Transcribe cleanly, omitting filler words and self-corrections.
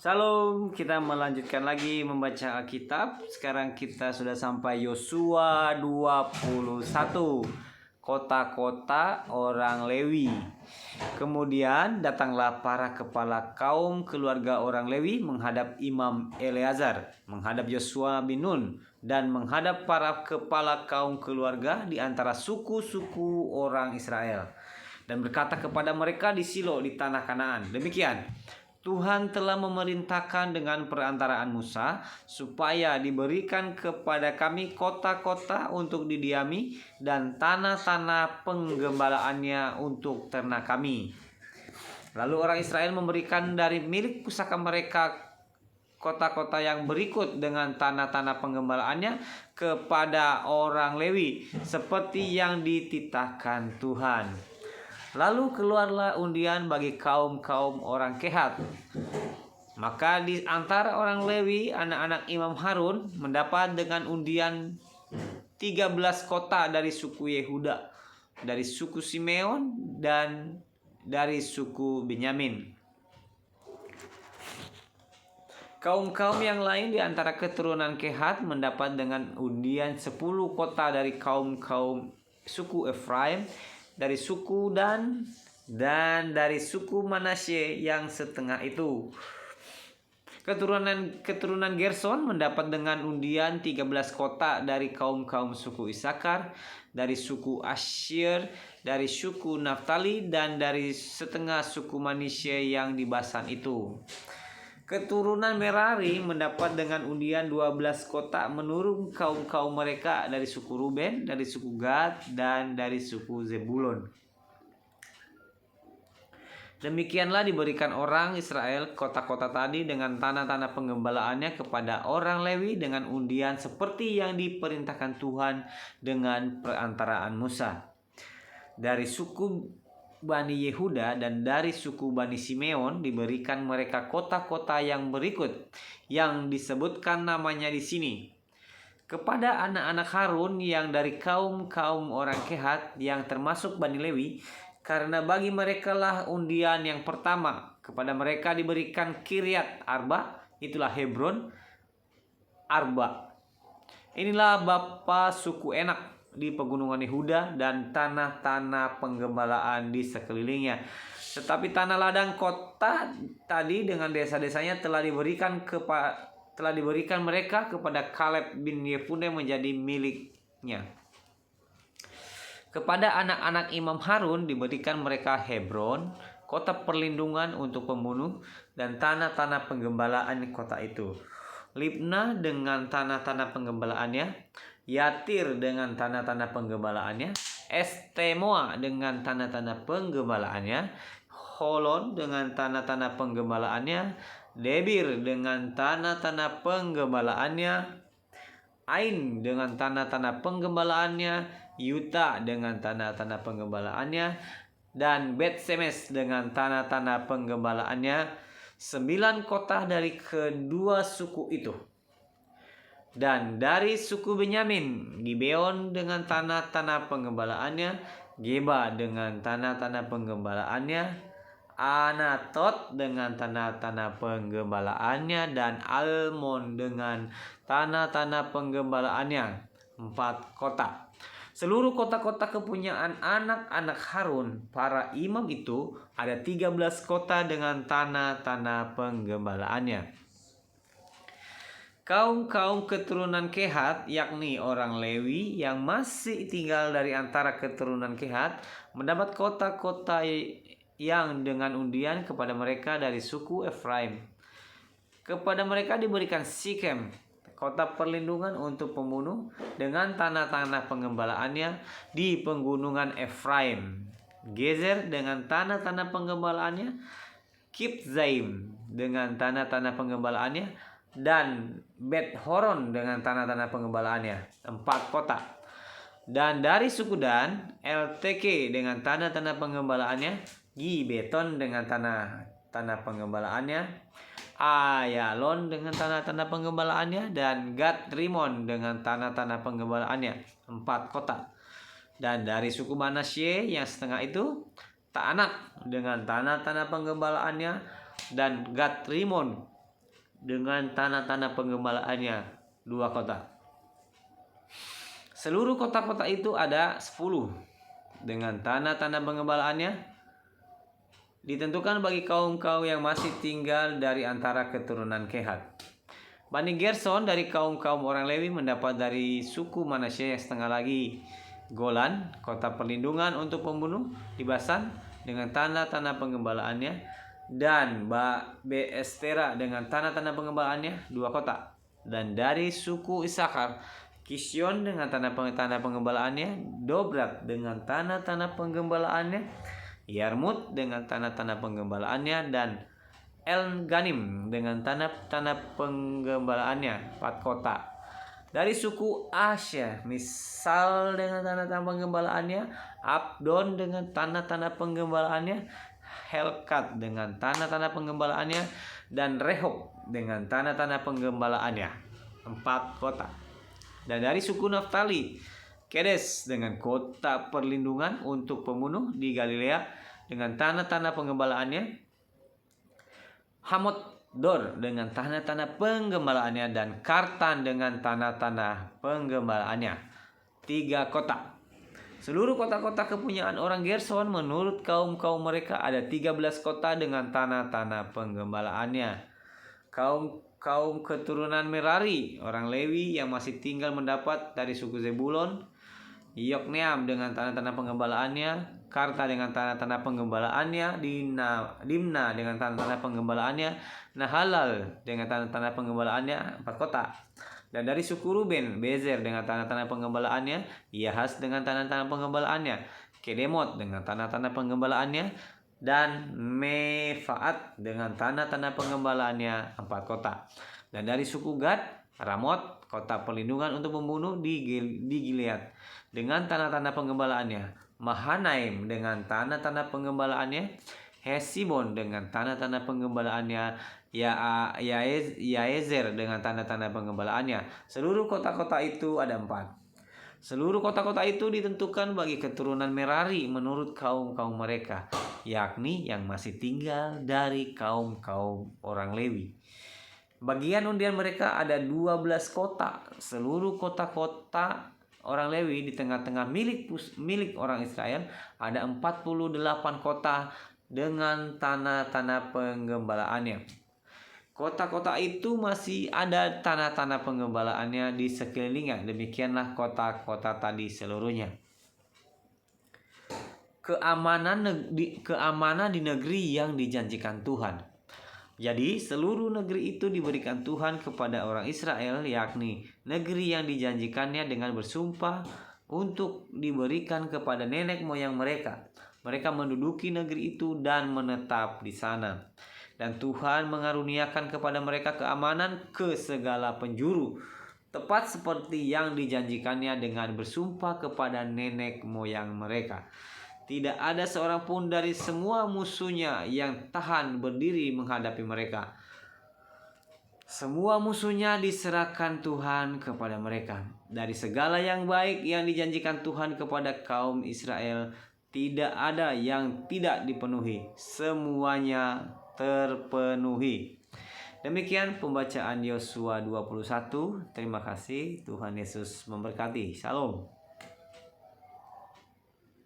Shalom, kita melanjutkan lagi membaca Alkitab. Sekarang kita sudah sampai Yosua 21, kota-kota orang Lewi. Kemudian datanglah para kepala kaum keluarga orang Lewi menghadap Imam Eleazar, menghadap Yosua bin Nun, dan menghadap para kepala kaum keluarga di antara suku-suku orang Israel. Dan berkata kepada mereka di Silo di tanah Kanaan, demikian, Tuhan telah memerintahkan dengan perantaraan Musa supaya diberikan kepada kami kota-kota untuk didiami dan tanah-tanah penggembalaannya untuk ternak kami. Lalu orang Israel memberikan dari milik pusaka mereka kota-kota yang berikut dengan tanah-tanah penggembalaannya kepada orang Lewi seperti yang dititahkan Tuhan. Lalu keluarlah undian bagi kaum-kaum orang Kehat. Maka di antara orang Lewi, anak-anak Imam Harun mendapat dengan undian 13 kota dari suku Yehuda, dari suku Simeon, dan dari suku Benyamin. Kaum-kaum yang lain di antara keturunan Kehat mendapat dengan undian 10 kota dari kaum-kaum suku Efraim, dari suku Dan, dan dari suku Manasye yang setengah itu. Keturunan Gerson mendapat dengan undian 13 kota dari kaum-kaum suku Isakar, dari suku Asyir, dari suku Naftali, dan dari setengah suku Manasye yang di Basan itu. Keturunan Merari mendapat dengan undian 12 kota menurut kaum-kaum mereka dari suku Ruben, dari suku Gad, dan dari suku Zebulon. Demikianlah diberikan orang Israel kota-kota tadi dengan tanah-tanah penggembalaannya kepada orang Lewi dengan undian seperti yang diperintahkan Tuhan dengan perantaraan Musa. Dari suku Bani Yehuda dan dari suku Bani Simeon diberikan mereka kota-kota yang berikut yang disebutkan namanya di sini. Kepada anak-anak Harun yang dari kaum-kaum orang Kehat yang termasuk Bani Lewi, karena bagi mereka lah undian yang pertama, kepada mereka diberikan Kiryat Arba, itulah Hebron, Arba. Inilah bapa suku Enak di pegunungan Yehuda dan tanah-tanah penggembalaan di sekelilingnya. Tetapi tanah ladang kota tadi dengan desa-desanya telah diberikan mereka kepada Kaleb bin Yefune menjadi miliknya. Kepada anak-anak Imam Harun diberikan mereka Hebron, kota perlindungan untuk pembunuh, dan tanah-tanah penggembalaan kota itu. Libna dengan tanah-tanah penggembalaannya, Yatir dengan tanah-tanah penggembalaannya, Estemoa dengan tanah-tanah penggembalaannya, Holon dengan tanah-tanah penggembalaannya, Debir dengan tanah-tanah penggembalaannya, Ain dengan tanah-tanah penggembalaannya, Yuta dengan tanah-tanah penggembalaannya, dan Bet-Semes dengan tanah-tanah penggembalaannya, 9 kota dari kedua suku itu. Dan dari suku Benyamin, Gibeon dengan tanah-tanah penggembalaannya, Geba dengan tanah-tanah penggembalaannya, Anatot dengan tanah-tanah penggembalaannya, dan Almon dengan tanah-tanah penggembalaannya, 4 kota. Seluruh kota-kota kepunyaan anak-anak Harun, para imam itu, ada 13 kota dengan tanah-tanah penggembalaannya. Kaum-kaum keturunan Kehat, yakni orang Lewi yang masih tinggal dari antara keturunan Kehat, mendapat kota-kota yang dengan undian kepada mereka dari suku Efraim. Kepada mereka diberikan Sikem, kota perlindungan untuk pembunuh, dengan tanah-tanah penggembalaannya di pegunungan Efraim. Gezer dengan tanah-tanah penggembalaannya, Kibzaim dengan tanah-tanah penggembalaannya, dan Bet Horon dengan tanah-tanah penggembalaannya, 4 kota. Dan dari suku Dan, LTK dengan tanah-tanah penggembalaannya, Gibeton dengan tanah-tanah penggembalaannya, Ayalon dengan tanah-tanah penggembalaannya, dan Gad Rimon dengan tanah-tanah penggembalaannya, 4 kota. Dan dari suku Manasye yang setengah itu, Ta'anak dengan tanah-tanah penggembalaannya, dan Gad Rimon dengan tanah-tanah penggembalaannya 2 kota. Seluruh kota-kota itu ada 10 dengan tanah-tanah penggembalaannya ditentukan bagi kaum-kaum yang masih tinggal dari antara keturunan Kehat. Bani Gerson dari kaum-kaum orang Lewi mendapat dari suku Manasye setengah lagi Golan, kota perlindungan untuk pembunuh di Basan dengan tanah-tanah penggembalaannya, dan Beestera dengan tanah-tanah penggembalaannya 2 kota. Dan dari suku Isakar, Kision dengan tanah penggembalaannya, Dobrat dengan tanah-tanah penggembalaannya, Yarmut dengan tanah-tanah penggembalaannya, dan El Ganim dengan tanah-tanah penggembalaannya 4 kota. Dari suku Asya, Misal dengan tanah-tanah penggembalaannya, Abdon dengan tanah-tanah penggembalaannya, Helkat dengan tanah-tanah penggembalaannya, dan Rehob dengan tanah-tanah penggembalaannya 4 kota. Dan dari suku Naftali, Kedes dengan kota perlindungan untuk pembunuh di Galilea dengan tanah-tanah penggembalaannya, Hamot Dor dengan tanah-tanah penggembalaannya, dan Kartan dengan tanah-tanah penggembalaannya 3 kota. Seluruh kota-kota kepunyaan orang Gerson menurut kaum-kaum mereka ada 13 kota dengan tanah-tanah penggembalaannya. Kaum keturunan Merari, orang Lewi yang masih tinggal mendapat dari suku Zebulon, Yokneam dengan tanah-tanah penggembalaannya, Karta dengan tanah-tanah penggembalaannya, Dimna dengan tanah-tanah penggembalaannya, Nahalal dengan tanah-tanah penggembalaannya 4 kota. Dan dari suku Ruben, Bezer dengan tanah-tanah penggembalaannya, Yahas dengan tanah-tanah penggembalaannya, Kedemot dengan tanah-tanah penggembalaannya, dan Mefaat dengan tanah-tanah penggembalaannya 4 kota. Dan dari suku Gad, Ramot, kota perlindungan untuk membunuh di Gilead dengan tanah-tanah penggembalaannya, Mahanaim dengan tanah-tanah penggembalaannya, Hesibon dengan tanah-tanah penggembalaannya, Yaezer dengan tanah-tanah penggembalaannya. Seluruh kota-kota itu ada 4. Seluruh kota-kota itu ditentukan bagi keturunan Merari menurut kaum-kaum mereka, yakni yang masih tinggal dari kaum-kaum orang Lewi. Bagian undian mereka ada 12 kota. Seluruh kota-kota orang Lewi di tengah-tengah milik orang Israel ada 48 kota dengan tanah-tanah penggembalaannya. Kota-kota itu masih ada tanah-tanah penggembalaannya di sekelilingnya. Demikianlah kota-kota tadi seluruhnya. Keamanan di negeri yang dijanjikan Tuhan. Jadi seluruh negeri itu diberikan Tuhan kepada orang Israel, yakni negeri yang dijanjikannya dengan bersumpah untuk diberikan kepada nenek moyang mereka. Mereka menduduki negeri itu dan menetap di sana. Dan Tuhan mengaruniakan kepada mereka keamanan ke segala penjuru, tepat seperti yang dijanjikannya dengan bersumpah kepada nenek moyang mereka. Tidak ada seorang pun dari semua musuhnya yang tahan berdiri menghadapi mereka. Semua musuhnya diserahkan Tuhan kepada mereka. Dari segala yang baik yang dijanjikan Tuhan kepada kaum Israel, tidak ada yang tidak dipenuhi. Semuanya terpenuhi. Demikian pembacaan Yosua 21. Terima kasih. Tuhan Yesus memberkati. Shalom.